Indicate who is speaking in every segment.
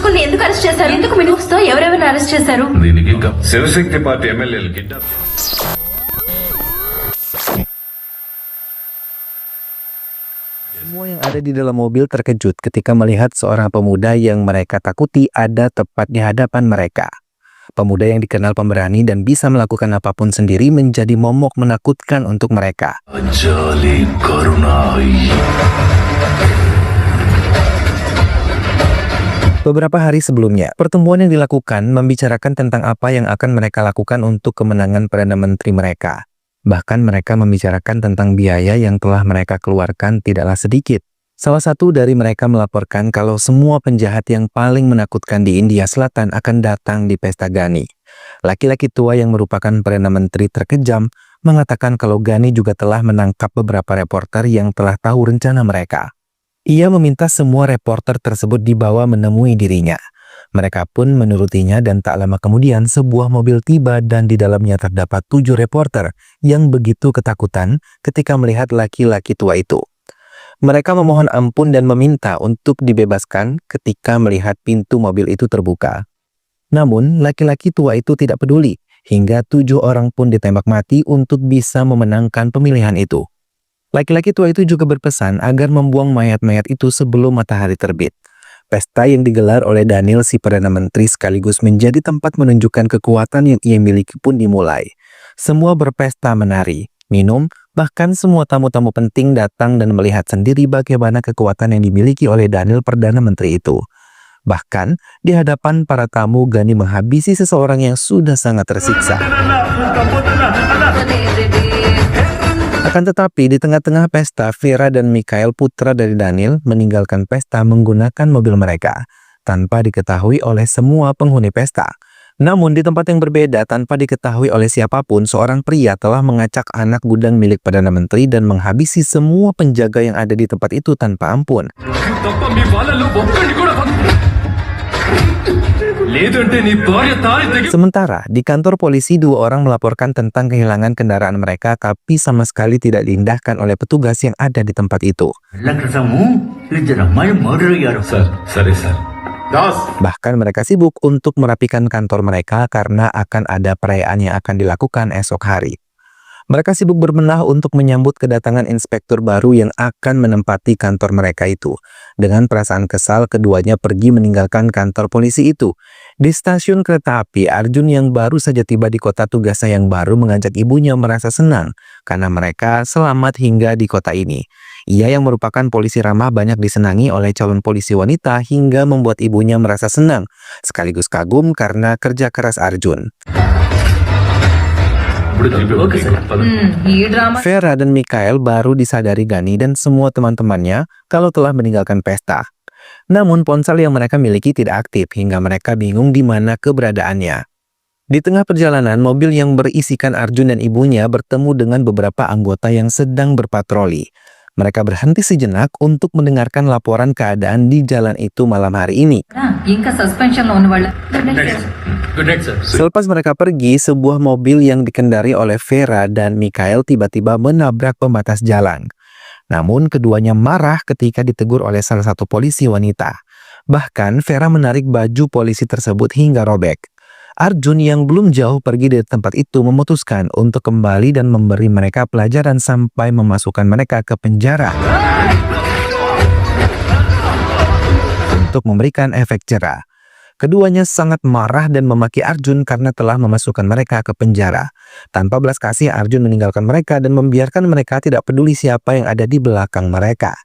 Speaker 1: దోషకుల్ని ఎందుకు అరెస్ట్ చేశారు? ఎందుకు మినిస్తో ఎవరెవరిని అరెస్ట్ చేశారు?
Speaker 2: దీనికి శివశక్తి పార్టీ ఎమ్మెల్యేలు kidnap.
Speaker 3: Semua yang ada di dalam mobil terkejut ketika melihat seorang pemuda yang mereka takuti ada tepat di hadapan mereka. Pemuda yang dikenal pemberani dan bisa melakukan apapun sendiri menjadi momok menakutkan untuk mereka.
Speaker 2: Ajali Karunai.
Speaker 3: Beberapa hari sebelumnya, pertemuan yang dilakukan membicarakan tentang apa yang akan mereka lakukan untuk kemenangan Perdana Menteri mereka. Bahkan mereka membicarakan tentang biaya yang telah mereka keluarkan tidaklah sedikit. Salah satu dari mereka melaporkan kalau semua penjahat yang paling menakutkan di India Selatan akan datang di pesta Ghani. Laki-laki tua yang merupakan Perdana Menteri terkejam mengatakan kalau Ghani juga telah menangkap beberapa reporter yang telah tahu rencana mereka. Ia meminta semua reporter tersebut dibawa menemui dirinya. Mereka pun menurutinya dan tak lama kemudian sebuah mobil tiba dan di dalamnya terdapat 7 reporter yang begitu ketakutan ketika melihat laki-laki tua itu. Mereka memohon ampun dan meminta untuk dibebaskan ketika melihat pintu mobil itu terbuka. Namun, laki-laki tua itu tidak peduli, hingga 7 orang pun ditembak mati untuk bisa memenangkan pemilihan itu. Laki-laki tua itu juga berpesan agar membuang mayat-mayat itu sebelum matahari terbit. Pesta yang digelar oleh Daniel si Perdana Menteri sekaligus menjadi tempat menunjukkan kekuatan yang ia miliki pun dimulai. Semua berpesta menari, minum, bahkan semua tamu-tamu penting datang dan melihat sendiri bagaimana kekuatan yang dimiliki oleh Daniel Perdana Menteri itu. Bahkan, di hadapan para tamu, Ghani menghabisi seseorang yang sudah sangat tersiksa. Akan tetapi, di tengah-tengah pesta, Vera dan Mikhail, putra dari Daniel, meninggalkan pesta menggunakan mobil mereka, tanpa diketahui oleh semua penghuni pesta. Namun, di tempat yang berbeda, tanpa diketahui oleh siapapun, seorang pria telah mengacak anak gudang milik Perdana Menteri dan menghabisi semua penjaga yang ada di tempat itu tanpa ampun. Sementara, di kantor polisi 2 orang melaporkan tentang kehilangan kendaraan mereka tapi sama sekali tidak diindahkan oleh petugas yang ada di tempat itu. Bahkan mereka sibuk untuk merapikan kantor mereka karena akan ada perayaan yang akan dilakukan esok hari. Mereka sibuk berbenah untuk menyambut kedatangan inspektur baru yang akan menempati kantor mereka itu. Dengan perasaan kesal, keduanya pergi meninggalkan kantor polisi itu. Di stasiun kereta api, Arjun yang baru saja tiba di kota tugasnya yang baru mengajak ibunya merasa senang karena mereka selamat hingga di kota ini. Ia yang merupakan polisi ramah banyak disenangi oleh calon polisi wanita hingga membuat ibunya merasa senang, sekaligus kagum karena kerja keras Arjun. Vera dan Mikhail baru disadari Ghani dan semua teman-temannya kalau telah meninggalkan pesta. Namun ponsel yang mereka miliki tidak aktif hingga mereka bingung di mana keberadaannya. Di tengah perjalanan, mobil yang berisikan Arjun dan ibunya bertemu dengan beberapa anggota yang sedang berpatroli. Mereka berhenti sejenak untuk mendengarkan laporan keadaan di jalan itu malam hari ini. Selepas mereka pergi, sebuah mobil yang dikendari oleh Vera dan Mikhail tiba-tiba menabrak pembatas jalan. Namun keduanya marah ketika ditegur oleh salah satu polisi wanita. Bahkan Vera menarik baju polisi tersebut hingga robek. Arjun yang belum jauh pergi dari tempat itu memutuskan untuk kembali dan memberi mereka pelajaran sampai memasukkan mereka ke penjara untuk memberikan efek jera. Keduanya sangat marah dan memaki Arjun karena telah memasukkan mereka ke penjara. Tanpa belas kasih, Arjun meninggalkan mereka dan membiarkan mereka tidak peduli siapa yang ada di belakang mereka.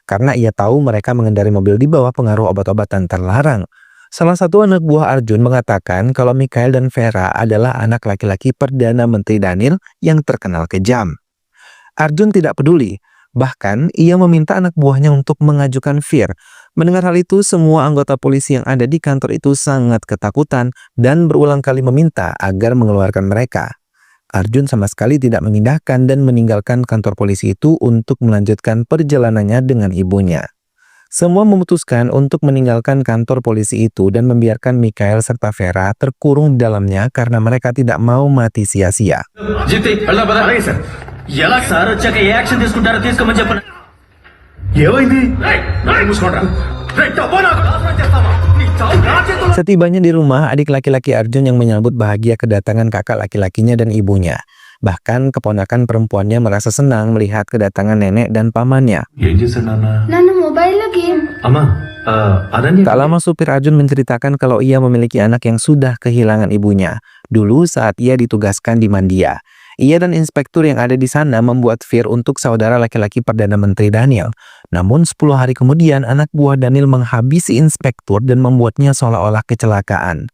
Speaker 3: Karena ia tahu mereka mengendarai mobil di bawah pengaruh obat-obatan terlarang. Salah satu anak buah Arjun mengatakan kalau Mikhail dan Vera adalah anak laki-laki Perdana Menteri Daniel yang terkenal kejam. Arjun tidak peduli, bahkan ia meminta anak buahnya untuk mengajukan Fir. Mendengar hal itu, semua anggota polisi yang ada di kantor itu sangat ketakutan dan berulang kali meminta agar mengeluarkan mereka. Arjun sama sekali tidak mengindahkan dan meninggalkan kantor polisi itu untuk melanjutkan perjalanannya dengan ibunya. Semua memutuskan untuk meninggalkan kantor polisi itu dan membiarkan Mikhail serta Vera terkurung di dalamnya karena mereka tidak mau mati sia-sia. Setibanya di rumah, adik laki-laki Arjun yang menyambut bahagia kedatangan kakak laki-lakinya dan ibunya. Bahkan keponakan perempuannya merasa senang melihat kedatangan nenek dan pamannya.
Speaker 2: ఏం చేశాడు నాన్న
Speaker 1: నన్ను మొబైల్లో గేమ్
Speaker 2: అమ్మా అదన్నీ
Speaker 3: Tak lama supir Arjun menceritakan kalau ia memiliki anak yang sudah kehilangan ibunya. Dulu saat ia ditugaskan di Mandia. Ia dan inspektur yang ada di sana membuat vir untuk saudara laki-laki Perdana Menteri Daniel. Namun 10 hari kemudian anak buah Daniel menghabisi inspektur dan membuatnya seolah-olah kecelakaan.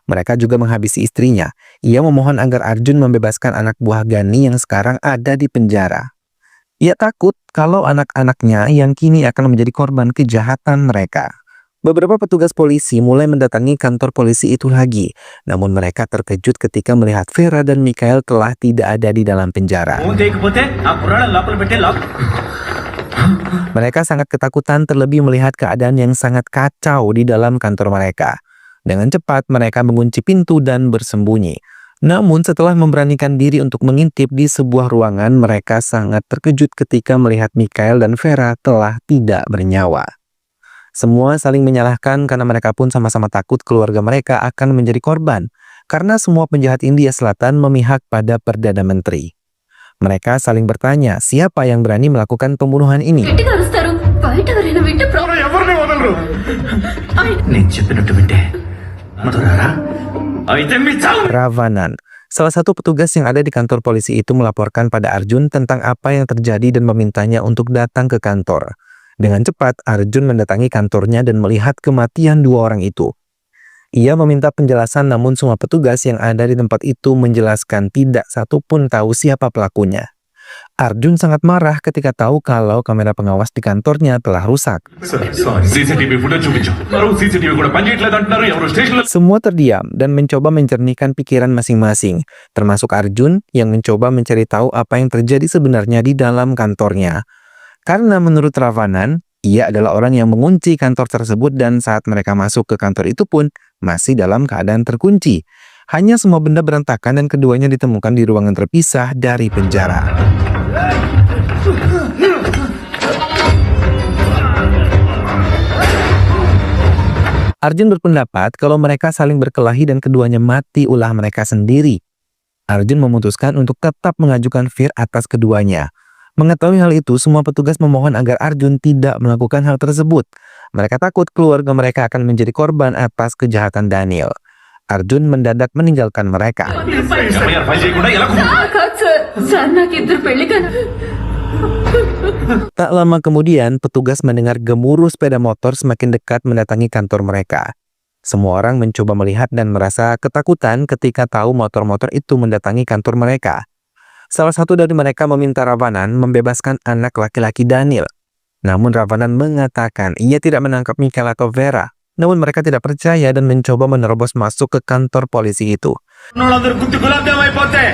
Speaker 3: Mereka juga menghabisi istrinya. Ia memohon agar Arjun membebaskan anak buah Gani yang sekarang ada di penjara. Ia takut kalau anak-anaknya yang kini akan menjadi korban kejahatan mereka. Beberapa petugas polisi mulai mendatangi kantor polisi itu lagi. Namun mereka terkejut ketika melihat Vera dan Mikael telah tidak ada di dalam penjara. Mereka sangat ketakutan terlebih melihat keadaan yang sangat kacau di dalam kantor mereka. Dengan cepat mereka mengunci pintu dan bersembunyi. Namun setelah memberanikan diri untuk mengintip di sebuah ruangan, mereka sangat terkejut ketika melihat Mikael dan Vera telah tidak bernyawa. Semua saling menyalahkan karena mereka pun sama-sama takut keluarga mereka akan menjadi korban. Karena semua penjahat India Selatan memihak pada Perdana Menteri. Mereka saling bertanya siapa yang berani melakukan pembunuhan ini.
Speaker 1: గట్టిగా అరుస్తారు బయట ఎవరైనా వింటే
Speaker 2: ఎవరిని వదలరు నేను చెప్పినట్టు వింటే మధురారా అయితే మీ చావు
Speaker 3: Ravanan. Salah satu petugas yang ada di kantor polisi itu melaporkan pada Arjun tentang apa yang terjadi dan memintanya untuk datang ke kantor. Dengan cepat, Arjun mendatangi kantornya dan melihat kematian dua orang itu. Ia meminta penjelasan namun semua petugas yang ada di tempat itu menjelaskan tidak satu pun tahu siapa pelakunya. Arjun sangat marah ketika tahu kalau kamera pengawas di kantornya telah rusak.
Speaker 2: CCTV footage చూపించు మరో సీసీటీవీ కూడా పనిచేయట్లేదు అంటున్నారు ఎవరు స్టేషన్లో
Speaker 3: Semua terdiam dan mencoba mencernihkan pikiran masing-masing, termasuk Arjun yang mencoba mencari tahu apa yang terjadi sebenarnya di dalam kantornya. Karena menurut Ravanan, ia adalah orang yang mengunci kantor tersebut dan saat mereka masuk ke kantor itu pun masih dalam keadaan terkunci. Hanya semua benda berantakan dan keduanya ditemukan di ruangan terpisah dari penjara. Arjun berpendapat kalau mereka saling berkelahi dan keduanya mati ulah mereka sendiri. Arjun memutuskan untuk tetap mengajukan vir atas keduanya. Mengetahui hal itu, semua petugas memohon agar Arjun tidak melakukan hal tersebut. Mereka takut keluarga mereka akan menjadi korban atas kejahatan Daniel. Arjun mendadak meninggalkan mereka.
Speaker 2: FIR file చేయకుండా ఎలా
Speaker 1: కాదు సార్ నాకు ఇద్దరు పెళ్లి కదా
Speaker 3: Tak lama kemudian, petugas mendengar gemuruh sepeda motor semakin dekat mendatangi kantor mereka. Semua orang mencoba melihat dan merasa ketakutan ketika tahu motor-motor itu mendatangi kantor mereka. Salah satu dari mereka meminta Ravanan membebaskan anak laki-laki Daniel. Namun Ravanan mengatakan ia tidak menangkap Mikael atau Vera. Namun mereka tidak percaya dan mencoba menerobos masuk ke kantor polisi itu.
Speaker 2: వాళ్ళందరూ గుత్తి గులాబ్జామ్ అయిపోతే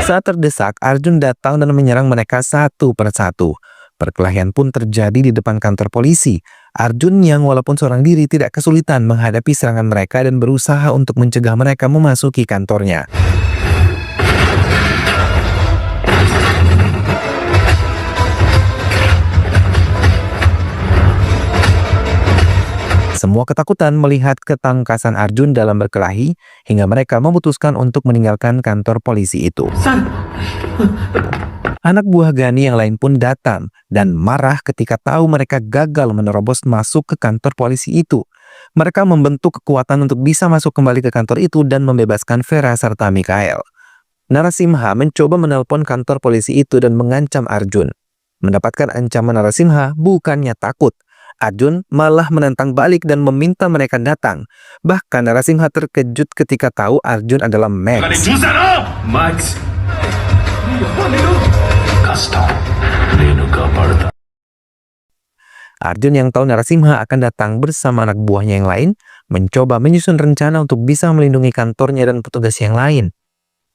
Speaker 3: Saat terdesak, Arjun datang dan menyerang mereka satu persatu. Perkelahian pun terjadi di depan kantor polisi. Arjun yang walaupun seorang diri tidak kesulitan menghadapi serangan mereka dan berusaha untuk mencegah mereka memasuki kantornya. Semua ketakutan melihat ketangkasan Arjun dalam berkelahi hingga mereka memutuskan untuk meninggalkan kantor polisi itu. Anak buah Gani yang lain pun datang dan marah ketika tahu mereka gagal menerobos masuk ke kantor polisi itu. Mereka membentuk kekuatan untuk bisa masuk kembali ke kantor itu dan membebaskan Vera serta Mikael. Narasimha mencoba menelpon kantor polisi itu dan mengancam Arjun. Mendapatkan ancaman Narasimha, bukannya takut. Arjun malah menentang balik dan meminta mereka datang. Bahkan Narasimha terkejut ketika tahu Arjun adalah
Speaker 2: కానీ
Speaker 3: Max.
Speaker 2: చూసాను మ్యాక్స్ కష్టం నేను కాపాడుతా
Speaker 3: Arjun yang tahu Narasimha akan datang bersama anak buahnya yang lain, mencoba menyusun rencana untuk bisa melindungi kantornya dan petugas yang lain.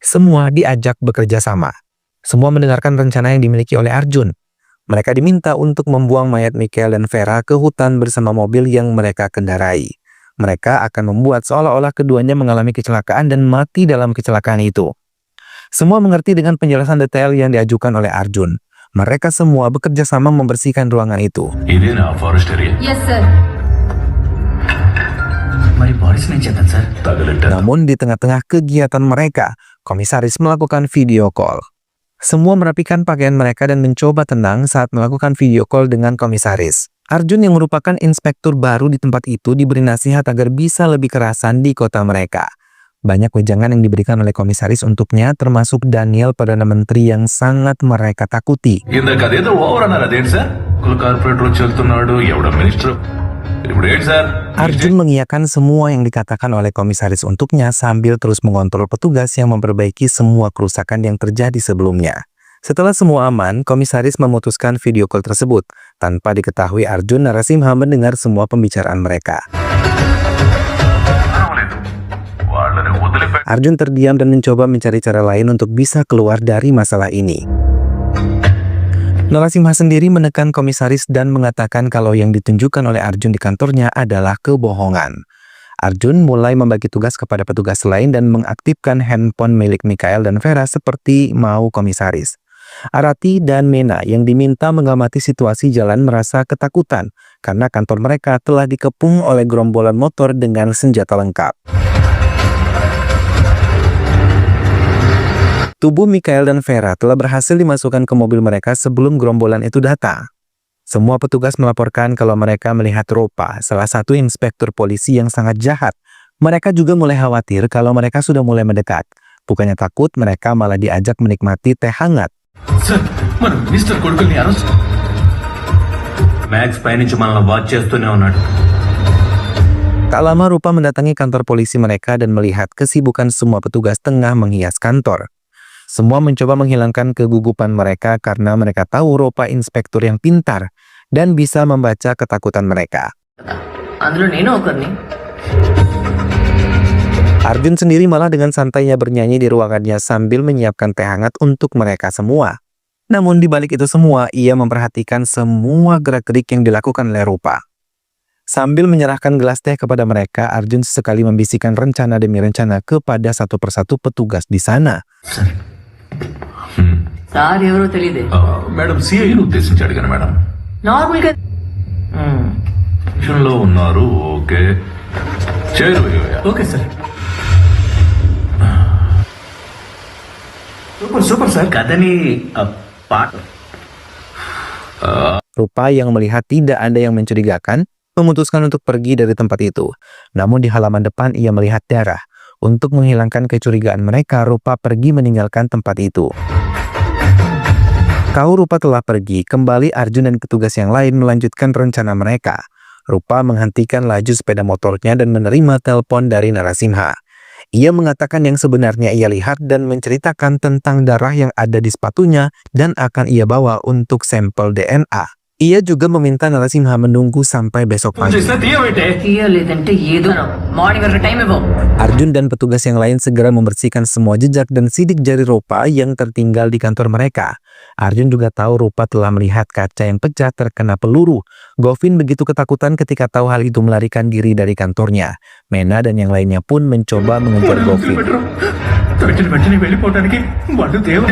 Speaker 3: Semua diajak bekerja sama. Semua mendengarkan rencana yang dimiliki oleh Arjun. Mereka diminta untuk membuang mayat Mikael dan Vera ke hutan bersama mobil yang mereka kendarai. Mereka akan membuat seolah-olah keduanya mengalami kecelakaan dan mati dalam kecelakaan itu. Semua mengerti dengan penjelasan detail yang diajukan oleh Arjun. Mereka semua bekerja sama membersihkan ruangan itu.
Speaker 2: ఇదేనా forest area
Speaker 1: yes sir
Speaker 4: మరి బాడీస్ నేను చేద్దాం సార్.
Speaker 2: తగలెట్టాను.
Speaker 3: Namun di tengah-tengah kegiatan mereka, komisaris melakukan video call. Semua merapikan pakaian mereka dan mencoba tenang saat melakukan video call dengan komisaris. Arjun yang merupakan inspektur baru di tempat itu diberi nasihat agar bisa lebih kerasan di kota mereka. Banyak wejangan yang diberikan oleh komisaris untuknya, termasuk Daniel Perdana Menteri yang sangat mereka takuti.
Speaker 2: ఇందాక అదేదో ఓవర్ అన్నారు అదేంటి sir? Corporator వచ్చి వెళ్తున్నాడు, ఎవడ మినిస్టర్, ఇప్పుడు ఏంటి sir?
Speaker 3: Arjun mengiyakan semua yang dikatakan oleh komisaris untuknya sambil terus mengontrol petugas yang memperbaiki semua kerusakan yang terjadi sebelumnya. Setelah semua aman, komisaris memutuskan video call tersebut. Tanpa diketahui Arjun Narasimha mendengar semua pembicaraan mereka. Arjun terdiam dan mencoba mencari cara lain untuk bisa keluar dari masalah ini. Narasimha sendiri menekan komisaris dan mengatakan kalau yang ditunjukkan oleh Arjun di kantornya adalah kebohongan. Arjun mulai membagi tugas kepada petugas lain dan mengaktifkan handphone milik Mikael dan Vera seperti mau komisaris. Arati dan Mena yang diminta mengamati situasi jalan merasa ketakutan karena kantor mereka telah dikepung oleh gerombolan motor dengan senjata lengkap. Tubuh Mikael dan Vera telah berhasil dimasukkan ke mobil mereka sebelum gerombolan itu datang. Semua petugas melaporkan kalau mereka melihat Ropa, salah satu inspektur polisi yang sangat jahat. Mereka juga mulai khawatir kalau mereka sudah mulai mendekat. Bukannya takut, mereka malah diajak menikmati teh hangat.
Speaker 2: Sir మన మినిస్టర్ కొడుకుల్ని arrest.
Speaker 4: Max పైనుంచి మనల్ని వాచ్ చేస్తూనే ఉన్నాడు.
Speaker 3: Tak lama Rupa mendatangi kantor polisi mereka dan melihat kesibukan semua petugas tengah menghias kantor. Semua mencoba menghilangkan kegugupan mereka karena mereka tahu Rupa inspektur yang pintar dan bisa membaca ketakutan mereka.
Speaker 4: అందులో నేను ఒకరిని.
Speaker 3: Arjun sendiri malah dengan santainya bernyanyi di ruangannya sambil menyiapkan teh hangat untuk mereka semua. Namun di balik itu semua, ia memperhatikan semua gerak-gerik yang dilakukan oleh Rupa. Sambil menyerahkan gelas teh kepada mereka, Arjun sesekali membisikkan rencana demi rencana kepada satu persatu petugas di sana.
Speaker 4: Sir ఎవరో తెలియదే.
Speaker 2: మేడం సిఐని ఉద్దేశించి అడిగాను madam.
Speaker 4: Normal గా
Speaker 2: లో ఉన్నారు. ఓకే చేరు.
Speaker 4: Okay sir. Super sir. కథని పాట.
Speaker 3: Rupa yang melihat tidak ada yang mencurigakan, memutuskan untuk pergi dari tempat itu. Namun di halaman depan ia melihat darah. Untuk menghilangkan kecurigaan mereka, Rupa pergi meninggalkan tempat itu. Tahu Rupa telah pergi, kembali Arjun dan petugas yang lain melanjutkan rencana mereka. Rupa menghentikan laju sepeda motornya dan menerima telepon dari Narasimha. Ia mengatakan yang sebenarnya ia lihat dan menceritakan tentang darah yang ada di sepatunya dan akan ia bawa untuk sampel DNA. Ia juga meminta Narasimha menunggu sampai besok pagi.
Speaker 4: తీయలేదంటే ఏదో మార్నింగ్ వరకు టైం ఇవ్వు.
Speaker 3: Arjun dan petugas yang lain segera membersihkan semua jejak dan sidik jari Rupa yang tertinggal di kantor mereka. Arjun juga tahu Rupa telah melihat kaca yang pecah terkena peluru. Govin begitu ketakutan ketika tahu hal itu melarikan diri dari kantornya. Mena dan yang lainnya pun mencoba mengejar Govin.
Speaker 2: దొరికిన వెంటనే వెళ్ళిపోవడానికి వాళ్ళు దేవ.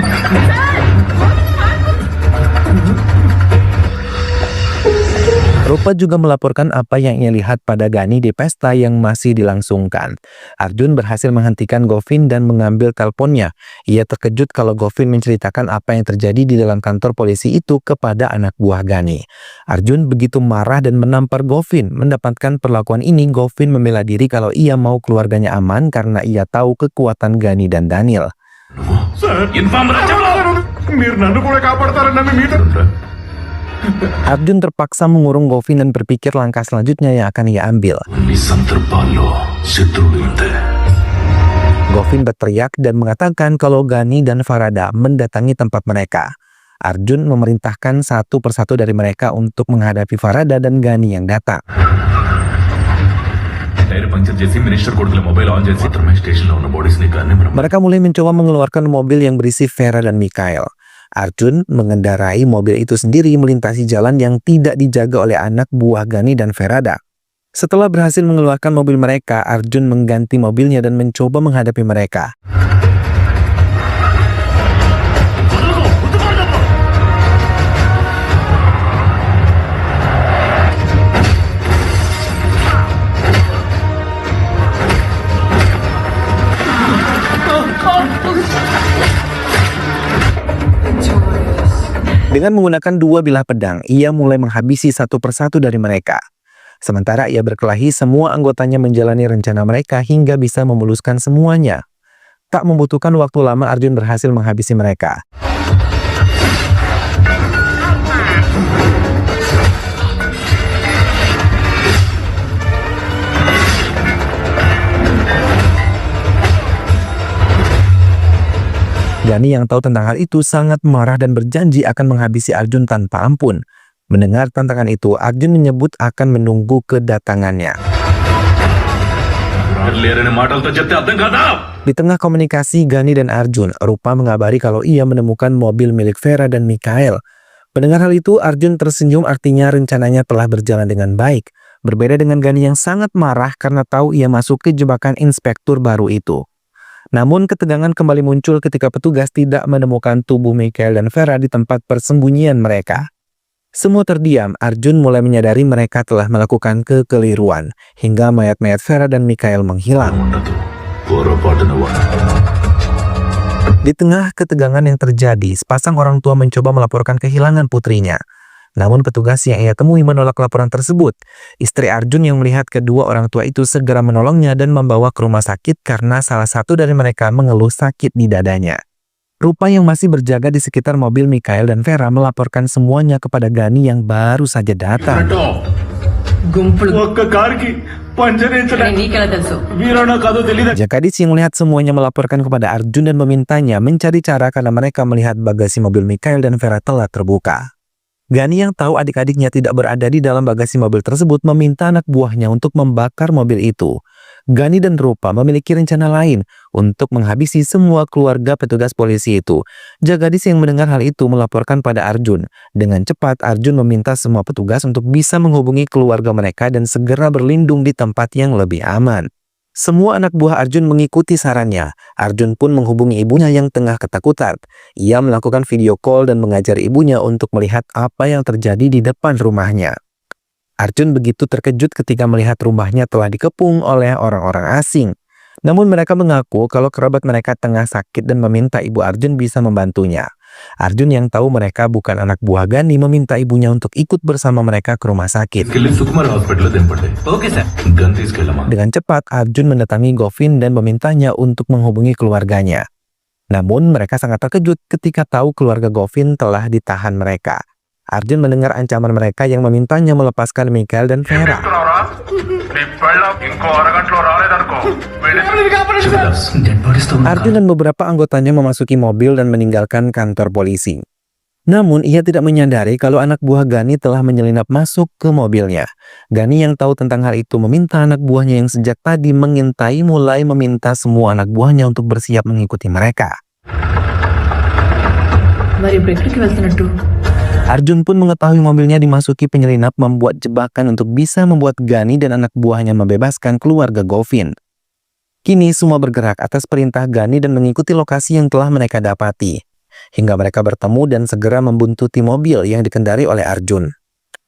Speaker 3: Rupa juga melaporkan apa yang ia lihat pada Gani di pesta yang masih dilangsungkan. Arjun berhasil menghentikan Govin dan mengambil teleponnya. Ia terkejut kalau Govin menceritakan apa yang terjadi di dalam kantor polisi itu kepada anak buah Gani. Arjun begitu marah dan menampar Govin. Mendapatkan perlakuan ini, Govin membela diri kalau ia mau keluarganya aman karena ia tahu kekuatan Gani dan Daniel.
Speaker 2: మీరు నన్ను కూడా కాపాడతారని మీతో.
Speaker 3: Arjun terpaksa mengurung Govin dan berpikir langkah selanjutnya yang akan ia ambil.
Speaker 2: అన్ని సందర్భాల్లో శత్రువులు ఇంతే.
Speaker 3: Govin berteriak dan mengatakan kalau Gani dan Farada mendatangi tempat mereka. Arjun memerintahkan satu persatu dari mereka untuk menghadapi Farada dan Gani yang datang.
Speaker 2: Tyre puncture చేసి minister కొడుకుల mobile on చేసి మాత్రమే స్టేషన్లో ఉన్న బాడీస్ ని కానీ మనం
Speaker 3: Mereka mulai mencoba mengeluarkan mobil yang berisi Vera dan Mikael. Arjun mengendarai mobil itu sendiri melintasi jalan yang tidak dijaga oleh anak buah Gani dan Farada. Setelah berhasil mengeluarkan mobil mereka, Arjun mengganti mobilnya dan mencoba menghadapi mereka. Dengan menggunakan dua bilah pedang, ia mulai menghabisi satu persatu dari mereka. Sementara ia berkelahi, semua anggotanya menjalani rencana mereka hingga bisa memuluskan semuanya. Tak membutuhkan waktu lama, Arjun berhasil menghabisi mereka. Gani yang tahu tentang hal itu sangat marah dan berjanji akan menghabisi Arjun tanpa ampun. Mendengar tantangan itu, Arjun menyebut akan menunggu kedatangannya. Di tengah komunikasi Gani dan Arjun, Rupa mengabari kalau ia menemukan mobil milik Vera dan Mikhail. Mendengar hal itu, Arjun tersenyum, artinya rencananya telah berjalan dengan baik. Berbeda dengan Gani yang sangat marah karena tahu ia masuk ke jebakan inspektur baru itu. Namun ketegangan kembali muncul ketika petugas tidak menemukan tubuh Mikhail dan Vera di tempat persembunyian mereka. Semua terdiam, Arjun mulai menyadari mereka telah melakukan kekeliruan, hingga mayat-mayat Vera dan Mikhail menghilang. Di tengah ketegangan yang terjadi, sepasang orang tua mencoba melaporkan kehilangan putrinya. Namun petugas yang ia temui menolak laporan tersebut. Istri Arjun yang melihat kedua orang tua itu segera menolongnya dan membawa ke rumah sakit karena salah satu dari mereka mengeluh sakit di dadanya. Rupa yang masih berjaga di sekitar mobil Mikhail dan Vera melaporkan semuanya kepada Gani yang baru saja datang. Jakadis yang melihat semuanya melaporkan kepada Arjun dan memintanya mencari cara karena mereka melihat bagasi mobil Mikhail dan Vera telah terbuka. Gani yang tahu adik-adiknya tidak berada di dalam bagasi mobil tersebut meminta anak buahnya untuk membakar mobil itu. Gani dan Rupa memiliki rencana lain untuk menghabisi semua keluarga petugas polisi itu. Jakadis yang mendengar hal itu melaporkan pada Arjun. Dengan cepat, Arjun meminta semua petugas untuk bisa menghubungi keluarga mereka dan segera berlindung di tempat yang lebih aman. Semua anak buah Arjun mengikuti sarannya. Arjun pun menghubungi ibunya yang tengah ketakutan. Ia melakukan video call dan mengajar ibunya untuk melihat apa yang terjadi di depan rumahnya. Arjun begitu terkejut ketika melihat rumahnya telah dikepung oleh orang-orang asing. Namun mereka mengaku kalau kerabat mereka tengah sakit dan meminta ibu Arjun bisa membantunya. Arjun yang tahu mereka bukan anak buah Gani meminta ibunya untuk ikut bersama mereka ke rumah sakit. Dengan cepat, Arjun mendatangi Govin dan memintanya untuk menghubungi keluarganya. Namun mereka sangat terkejut ketika tahu keluarga Govin telah ditahan mereka. Arjun mendengar ancaman mereka yang memintanya melepaskan Mikhail dan Vera. Arjun dan beberapa anggotanya memasuki mobil dan meninggalkan kantor polisi. Namun ia tidak menyadari kalau anak buah Gani telah menyelinap masuk ke mobilnya. Gani yang tahu tentang hal itu meminta anak buahnya yang sejak tadi mengintai mulai meminta semua anak buahnya untuk bersiap mengikuti mereka. Arjun pun mengetahui mobilnya dimasuki penyelinap membuat jebakan untuk bisa membuat Gani dan anak buahnya membebaskan keluarga Govin. Kini semua bergerak atas perintah Gani dan mengikuti lokasi yang telah mereka dapati. Hingga mereka bertemu dan segera membuntuti mobil yang dikendari oleh Arjun.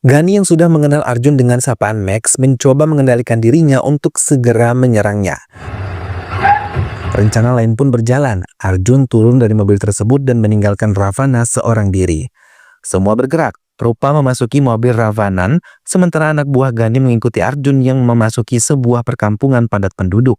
Speaker 3: Gani yang sudah mengenal Arjun dengan sapaan Max mencoba mengendalikan dirinya untuk segera menyerangnya. Rencana lain pun berjalan. Arjun turun dari mobil tersebut dan meninggalkan Ravana seorang diri. Semua bergerak. Rupa memasuki mobil Ravanan, sementara anak buah Gani mengikuti Arjun yang memasuki sebuah perkampungan padat penduduk.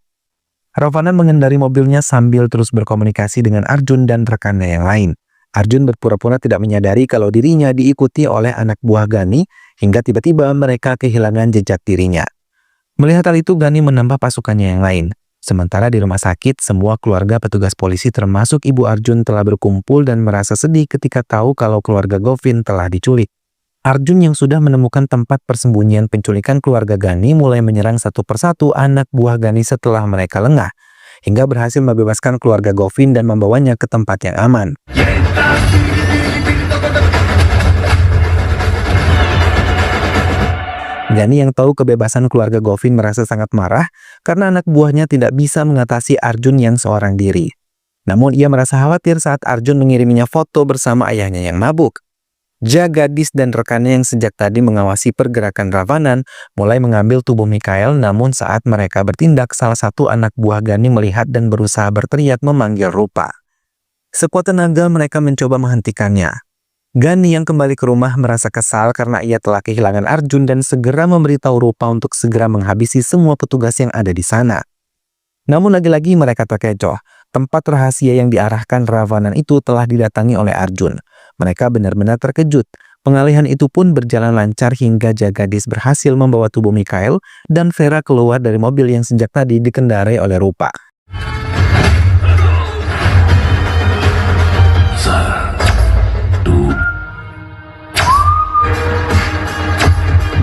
Speaker 3: Ravanan mengendari mobilnya sambil terus berkomunikasi dengan Arjun dan rekannya yang lain. Arjun berpura-pura tidak menyadari kalau dirinya diikuti oleh anak buah Gani, hingga tiba-tiba mereka kehilangan jejak dirinya. Melihat hal itu, Gani menambah pasukannya yang lain. Sementara di rumah sakit, semua keluarga petugas polisi termasuk ibu Arjun telah berkumpul dan merasa sedih ketika tahu kalau keluarga Govin telah diculik. Arjun yang sudah menemukan tempat persembunyian penculikan keluarga Gani mulai menyerang satu persatu anak buah Gani setelah mereka lengah, hingga berhasil membebaskan keluarga Govin dan membawanya ke tempat yang aman. Gani yang tahu kebebasan keluarga Govin merasa sangat marah karena anak buahnya tidak bisa mengatasi Arjun yang seorang diri. Namun ia merasa khawatir saat Arjun mengiriminya foto bersama ayahnya yang mabuk. Jakadis dan rekannya yang sejak tadi mengawasi pergerakan Ravanan mulai mengambil tubuh Mikhail, namun saat mereka bertindak, salah satu anak buah Gani melihat dan berusaha berteriak memanggil Rupa. Sekuat tenaga mereka mencoba menghentikannya. Gani yang kembali ke rumah merasa kesal karena ia telah kehilangan Arjun dan segera memberitahu Rupa untuk segera menghabisi semua petugas yang ada di sana. Namun lagi-lagi mereka terkecoh. Tempat rahasia yang diarahkan Ravanan itu telah didatangi oleh Arjun. Mereka benar-benar terkejut. Pengalihan itu pun berjalan lancar hingga Jagadis berhasil membawa tubuh Mikhail dan Vera keluar dari mobil yang sejak tadi dikendarai oleh Rupa.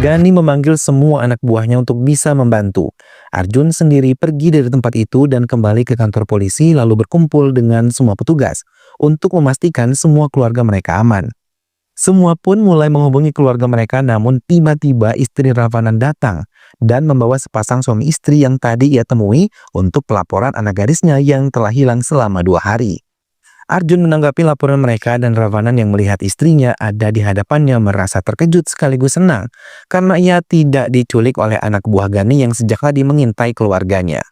Speaker 3: Gani memanggil semua anak buahnya untuk bisa membantu. Arjun sendiri pergi dari tempat itu dan kembali ke kantor polisi lalu berkumpul dengan semua petugas untuk memastikan semua keluarga mereka aman. Semua pun mulai menghubungi keluarga mereka, namun tiba-tiba istri Ravanan datang dan membawa sepasang suami istri yang tadi ia temui untuk pelaporan anak gadisnya yang telah hilang selama 2 hari. Arjun menanggapi laporan mereka dan Ravanan yang melihat istrinya ada di hadapannya merasa terkejut sekaligus senang karena ia tidak diculik oleh anak buah Gani yang sejak tadi mengintai keluarganya.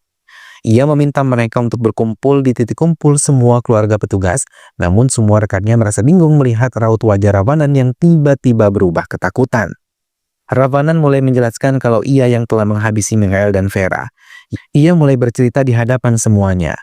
Speaker 3: Ia meminta mereka untuk berkumpul di titik kumpul semua keluarga petugas, namun semua rekannya merasa bingung melihat raut wajah Ravanan yang tiba-tiba berubah ketakutan. Ravanan mulai menjelaskan kalau ia yang telah menghabisi Mikhail dan Vera. Ia mulai bercerita di hadapan semuanya.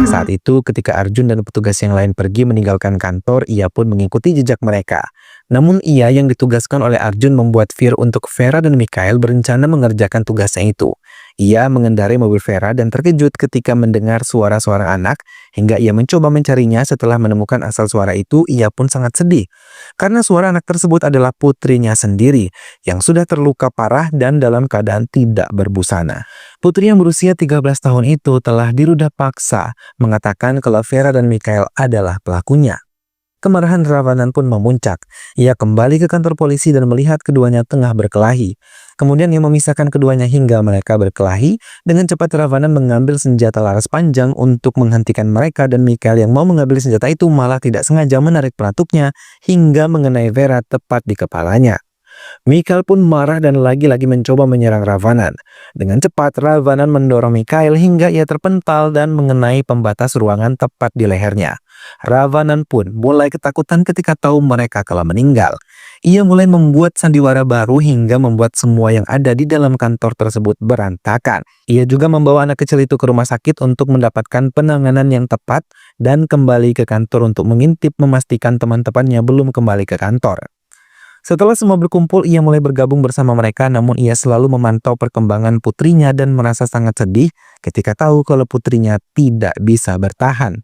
Speaker 3: Saat itu ketika Arjun dan petugas yang lain pergi meninggalkan kantor, ia pun mengikuti jejak mereka. Namun ia yang ditugaskan oleh Arjun membuat Fir untuk Vera dan Mikhail berencana mengerjakan tugasnya itu. Ia mengendarai mobil Vera dan terkejut ketika mendengar suara seorang anak hingga ia mencoba mencarinya. Setelah menemukan asal suara itu, ia pun sangat sedih karena suara anak tersebut adalah putrinya sendiri yang sudah terluka parah dan dalam keadaan tidak berbusana. Putri yang berusia 13 tahun itu telah dirudah paksa mengatakan kalau Vera dan Mikhail adalah pelakunya. Kemarahan Ravanan pun memuncak. Ia kembali ke kantor polisi dan melihat keduanya tengah berkelahi. Kemudian ia memisahkan keduanya hingga mereka berkelahi. Dengan cepat Ravanan mengambil senjata laras panjang untuk menghentikan mereka dan Mikhail yang mau mengambil senjata itu malah tidak sengaja menarik pelatuknya hingga mengenai Vera tepat di kepalanya. Mikhail pun marah dan lagi-lagi mencoba menyerang Ravanan. Dengan cepat Ravanan mendorong Mikhail hingga ia terpental dan mengenai pembatas ruangan tepat di lehernya. Ravanan pun mulai ketakutan ketika tahu mereka telah meninggal. Ia mulai membuat sandiwara baru hingga membuat semua yang ada di dalam kantor tersebut berantakan. Ia juga membawa anak kecil itu ke rumah sakit untuk mendapatkan penanganan yang tepat dan kembali ke kantor untuk mengintip memastikan teman-temannya belum kembali ke kantor. Setelah semua berkumpul, ia mulai bergabung bersama mereka, namun ia selalu memantau perkembangan putrinya dan merasa sangat sedih ketika tahu kalau putrinya tidak bisa bertahan.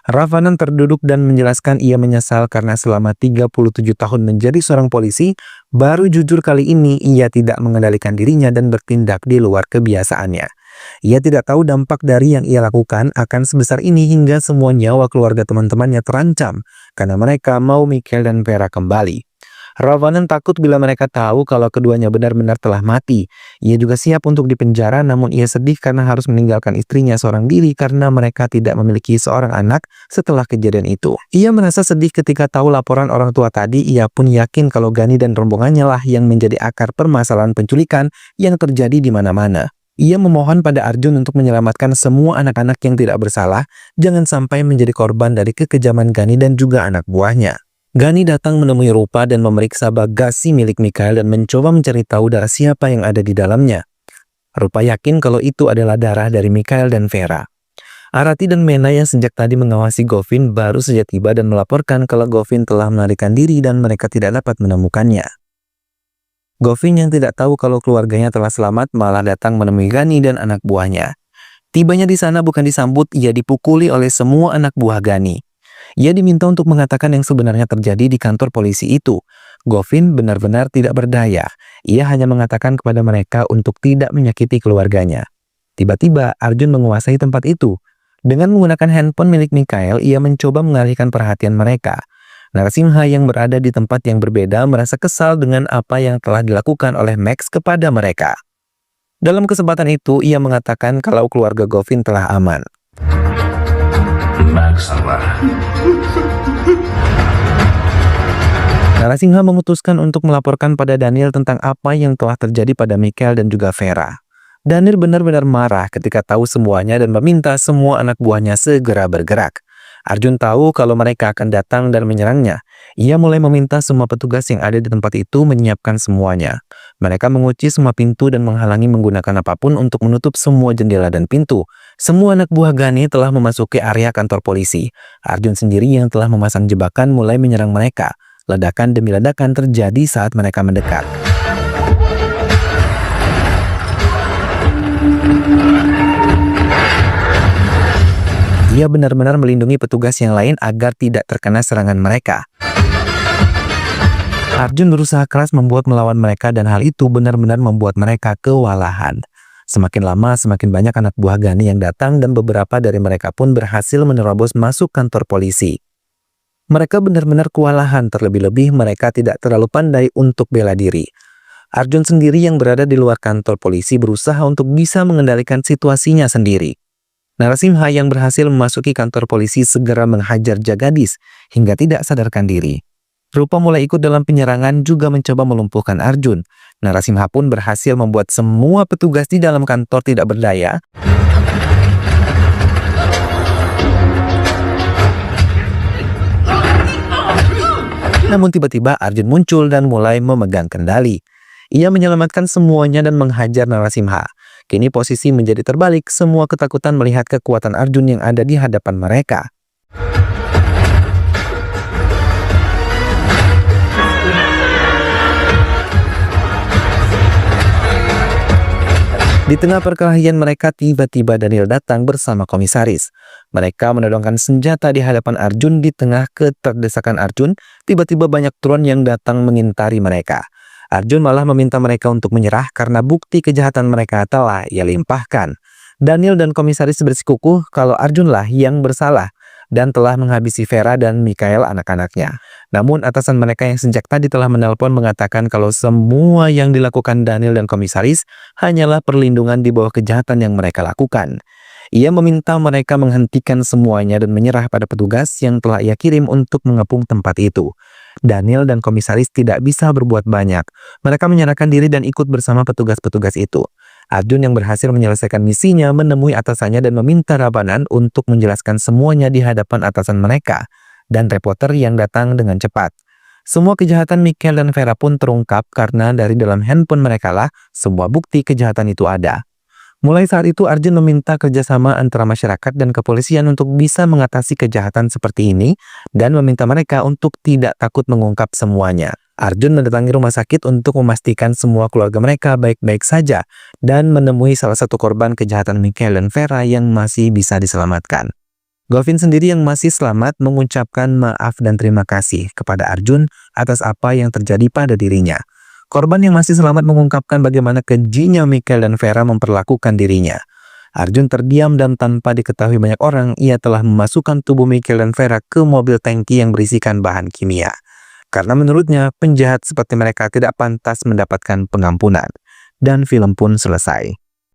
Speaker 3: Ravanan terduduk dan menjelaskan ia menyesal karena selama 37 tahun menjadi seorang polisi, baru jujur kali ini ia tidak mengendalikan dirinya dan bertindak di luar kebiasaannya. Ia tidak tahu dampak dari yang ia lakukan akan sebesar ini hingga semua nyawa keluarga teman-temannya terancam karena mereka mau Mikhail dan Vera kembali. Ravanan takut bila mereka tahu kalau keduanya benar-benar telah mati. Ia juga siap untuk dipenjara, namun ia sedih karena harus meninggalkan istrinya seorang diri karena mereka tidak memiliki seorang anak setelah kejadian itu. Ia merasa sedih ketika tahu laporan orang tua tadi. Ia pun yakin kalau Gani dan rombongannya lah yang menjadi akar permasalahan penculikan yang terjadi di mana-mana. Ia memohon pada Arjun untuk menyelamatkan semua anak-anak yang tidak bersalah, jangan sampai menjadi korban dari kekejaman Gani dan juga anak buahnya. Gani datang menemui Rupa dan memeriksa bagasi milik Mikhail dan mencoba mencari tahu darah siapa yang ada di dalamnya. Rupa yakin kalau itu adalah darah dari Mikhail dan Vera. Arati dan Mena yang sejak tadi mengawasi Govin baru saja tiba dan melaporkan kalau Govin telah melarikan diri dan mereka tidak dapat menemukannya. Govin yang tidak tahu kalau keluarganya telah selamat malah datang menemui Gani dan anak buahnya. Tibanya di sana bukan disambut, ia dipukuli oleh semua anak buah Gani. Ia diminta untuk mengatakan yang sebenarnya terjadi di kantor polisi itu. Govin benar-benar tidak berdaya. Ia hanya mengatakan kepada mereka untuk tidak menyakiti keluarganya. Tiba-tiba Arjun menguasai tempat itu. Dengan menggunakan handphone milik Mikhail, ia mencoba mengalihkan perhatian mereka. Narasimha yang berada di tempat yang berbeda merasa kesal dengan apa yang telah dilakukan oleh Max kepada mereka. Dalam kesempatan itu, ia mengatakan kalau keluarga Govin telah aman. Narasingha memutuskan untuk melaporkan pada Daniel tentang apa yang telah terjadi pada Mikhail dan juga Vera. Daniel benar-benar marah ketika tahu semuanya dan meminta semua anak buahnya segera bergerak. Arjun tahu kalau mereka akan datang dan menyerangnya. Ia mulai meminta semua petugas yang ada di tempat itu menyiapkan semuanya. Mereka mengunci semua pintu dan menghalangi menggunakan apapun untuk menutup semua jendela dan pintu. Semua anak buah Gani telah memasuki area kantor polisi. Arjun sendiri yang telah memasang jebakan mulai menyerang mereka. Ledakan demi ledakan terjadi saat mereka mendekat. Dia benar-benar melindungi petugas yang lain agar tidak terkena serangan mereka. Arjun berusaha keras membuat melawan mereka dan hal itu benar-benar membuat mereka kewalahan. Semakin lama semakin banyak anak buah Gani yang datang dan beberapa dari mereka pun berhasil menerobos masuk kantor polisi. Mereka benar-benar kewalahan, terlebih-lebih mereka tidak terlalu pandai untuk bela diri. Arjun sendiri yang berada di luar kantor polisi berusaha untuk bisa mengendalikan situasinya sendiri. Narasimha yang berhasil memasuki kantor polisi segera menghajar Jagadis hingga tidak sadarkan diri. Rupa mulai ikut dalam penyerangan juga mencoba melumpuhkan Arjun. Narasimha pun berhasil membuat semua petugas di dalam kantor tidak berdaya. Namun tiba-tiba Arjun muncul dan mulai memegang kendali. Ia menyelamatkan semuanya dan menghajar Narasimha. Kini posisi menjadi terbalik, semua ketakutan melihat kekuatan Arjun yang ada di hadapan mereka. Di tengah perkelahian mereka, tiba-tiba Daniel datang bersama komisaris. Mereka menodongkan senjata di hadapan Arjun. Di tengah keterdesakan Arjun, tiba-tiba banyak drone yang datang mengintari mereka. Arjun malah meminta mereka untuk menyerah karena bukti kejahatan mereka telah ia limpahkan. Daniel dan komisaris bersikukuh kalau Arjunlah yang bersalah dan telah menghabisi Vera dan Mikael anak-anaknya. Namun atasan mereka yang sejak tadi telah menelpon mengatakan kalau semua yang dilakukan Daniel dan komisaris hanyalah perlindungan di bawah kejahatan yang mereka lakukan. Ia meminta mereka menghentikan semuanya dan menyerah pada petugas yang telah ia kirim untuk mengepung tempat itu. Daniel dan komisaris tidak bisa berbuat banyak. Mereka menyerahkan diri dan ikut bersama petugas-petugas itu. Arjun yang berhasil menyelesaikan misinya menemui atasannya dan meminta Rabanan untuk menjelaskan semuanya di hadapan atasan mereka dan reporter yang datang dengan cepat. Semua kejahatan Mikael dan Vera pun terungkap karena dari dalam handphone mereka lah semua bukti kejahatan itu ada. Mulai saat itu Arjun meminta kerjasama antara masyarakat dan kepolisian untuk bisa mengatasi kejahatan seperti ini dan meminta mereka untuk tidak takut mengungkap semuanya. Arjun mendatangi rumah sakit untuk memastikan semua keluarga mereka baik-baik saja dan menemui salah satu korban kejahatan Mikael dan Vera yang masih bisa diselamatkan. Govin sendiri yang masih selamat mengucapkan maaf dan terima kasih kepada Arjun atas apa yang terjadi pada dirinya. Korban yang masih selamat mengungkapkan bagaimana kejinya Mikael dan Vera memperlakukan dirinya. Arjun terdiam dan tanpa diketahui banyak orang, ia telah memasukkan tubuh Mikael dan Vera ke mobil tangki yang berisikan bahan kimia. Karena menurutnya, penjahat seperti mereka tidak pantas mendapatkan pengampunan. Dan film pun selesai.